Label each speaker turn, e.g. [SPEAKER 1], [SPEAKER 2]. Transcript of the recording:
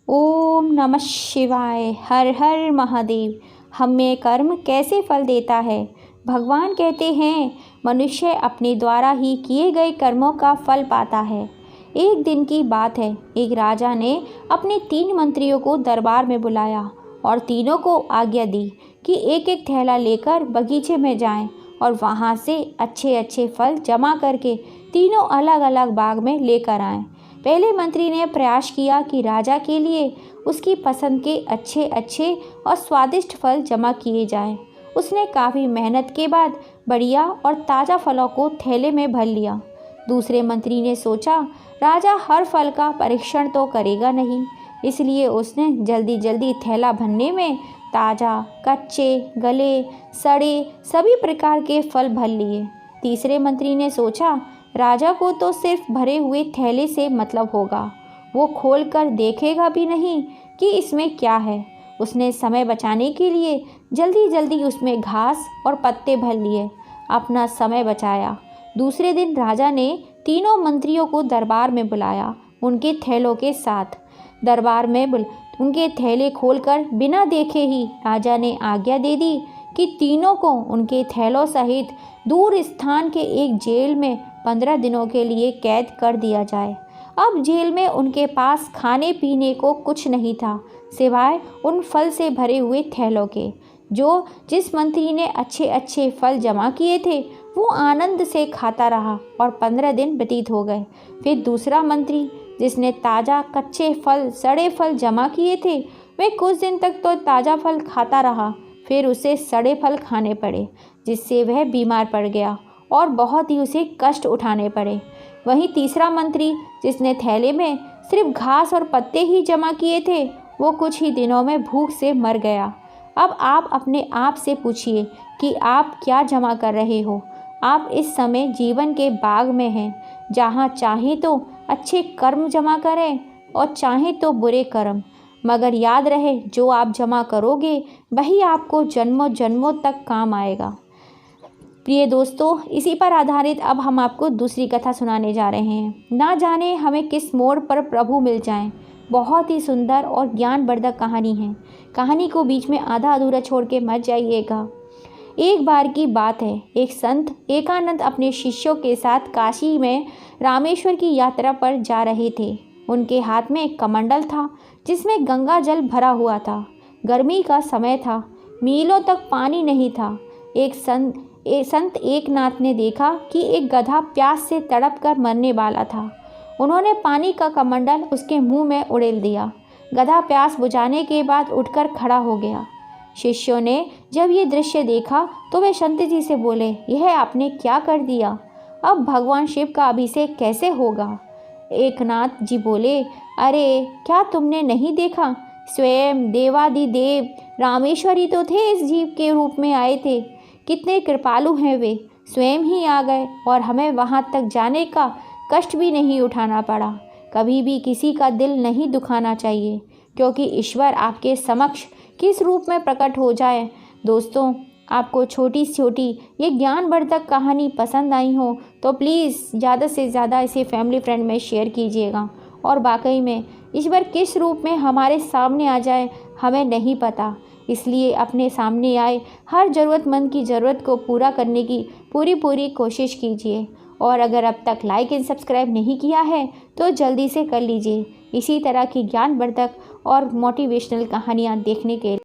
[SPEAKER 1] ओम नमः शिवाय। हर हर महादेव। हमें कर्म कैसे फल देता है। भगवान कहते हैं मनुष्य अपने द्वारा ही किए गए कर्मों का फल पाता है। एक दिन की बात है, एक राजा ने अपने 3 मंत्रियों को दरबार में बुलाया और तीनों को आज्ञा दी कि एक एक थैला लेकर बगीचे में जाएं और वहां से अच्छे अच्छे फल जमा करके तीनों अलग अलग बाग में लेकर आएं। पहले मंत्री ने प्रयास किया कि राजा के लिए उसकी पसंद के अच्छे अच्छे और स्वादिष्ट फल जमा किए जाएं। उसने काफ़ी मेहनत के बाद बढ़िया और ताज़ा फलों को थैले में भर लिया। दूसरे मंत्री ने सोचा राजा हर फल का परीक्षण तो करेगा नहीं, इसलिए उसने जल्दी जल्दी थैला भरने में ताज़ा, कच्चे, गले, सड़े सभी प्रकार के फल भर लिए। तीसरे मंत्री ने सोचा राजा को तो सिर्फ भरे हुए थैले से मतलब होगा, वो खोल कर देखेगा भी नहीं कि इसमें क्या है। उसने समय बचाने के लिए जल्दी जल्दी उसमें घास और पत्ते भर लिए, अपना समय बचाया। दूसरे दिन राजा ने तीनों मंत्रियों को दरबार में बुलाया, उनके थैलों के साथ। दरबार में उनके थैले खोलकर बिना देखे ही राजा ने आज्ञा दे दी कि तीनों को उनके थैलों सहित दूर स्थान के एक जेल में 15 दिनों के लिए कैद कर दिया जाए। अब जेल में उनके पास खाने पीने को कुछ नहीं था सिवाय उन फल से भरे हुए थैलों के। जिस मंत्री ने अच्छे अच्छे फल जमा किए थे वो आनंद से खाता रहा और 15 दिन व्यतीत हो गए। फिर दूसरा मंत्री जिसने ताज़ा, कच्चे फल, सड़े फल जमा किए थे वे कुछ दिन तक तो ताज़ा फल खाता रहा, फिर उसे सड़े फल खाने पड़े जिससे वह बीमार पड़ गया और बहुत ही उसे कष्ट उठाने पड़े। वहीं तीसरा मंत्री जिसने थैले में सिर्फ घास और पत्ते ही जमा किए थे वो कुछ ही दिनों में भूख से मर गया। अब आप अपने आप से पूछिए कि आप क्या जमा कर रहे हो। आप इस समय जीवन के बाग में हैं, जहाँ चाहे तो अच्छे कर्म जमा करें और चाहे तो बुरे कर्म, मगर याद रहे जो आप जमा करोगे वही आपको जन्मों जन्मों तक काम आएगा। प्रिय दोस्तों, इसी पर आधारित अब हम आपको दूसरी कथा सुनाने जा रहे हैं। ना जाने हमें किस मोड़ पर प्रभु मिल जाएं। बहुत ही सुंदर और ज्ञानवर्धक कहानी है। कहानी को बीच में आधा अधूरा छोड़ के मत जाइएगा। एक बार की बात है, एक संत एकानंद अपने शिष्यों के साथ काशी में रामेश्वर की यात्रा पर जा रहे थे। उनके हाथ में एक कमंडल था जिसमें गंगा जल भरा हुआ था। गर्मी का समय था, मीलों तक पानी नहीं था। एक संत एकनाथ ने देखा कि एक गधा प्यास से तड़प कर मरने वाला था। उन्होंने पानी का कमंडल उसके मुंह में उड़ेल दिया। गधा प्यास बुझाने के बाद उठकर खड़ा हो गया। शिष्यों ने जब ये दृश्य देखा तो वे संत जी से बोले, यह आपने क्या कर दिया? अब भगवान शिव का अभिषेक कैसे होगा? एकनाथ जी बोले, अरे क्या तुमने नहीं देखा? स्वयं देवादिदेव रामेश्वरी तो थे, इस जीव के रूप में आए थे। कितने कृपालु हैं वे, स्वयं ही आ गए और हमें वहाँ तक जाने का कष्ट भी नहीं उठाना पड़ा। कभी भी किसी का दिल नहीं दुखाना चाहिए, क्योंकि ईश्वर आपके समक्ष किस रूप में प्रकट हो जाए। दोस्तों, आपको छोटी छोटी ये ज्ञानवर्धक कहानी पसंद आई हो तो प्लीज़ ज़्यादा से ज़्यादा इसे फैमिली फ्रेंड में शेयर कीजिएगा। और वाकई में ईश्वर किस रूप में हमारे सामने आ जाए हमें नहीं पता, इसलिए अपने सामने आए हर ज़रूरतमंद की ज़रूरत को पूरा करने की पूरी कोशिश कीजिए। और अगर अब तक लाइक एंड सब्सक्राइब नहीं किया है तो जल्दी से कर लीजिए इसी तरह की ज्ञानवर्धक और मोटिवेशनल कहानियाँ देखने के लिए।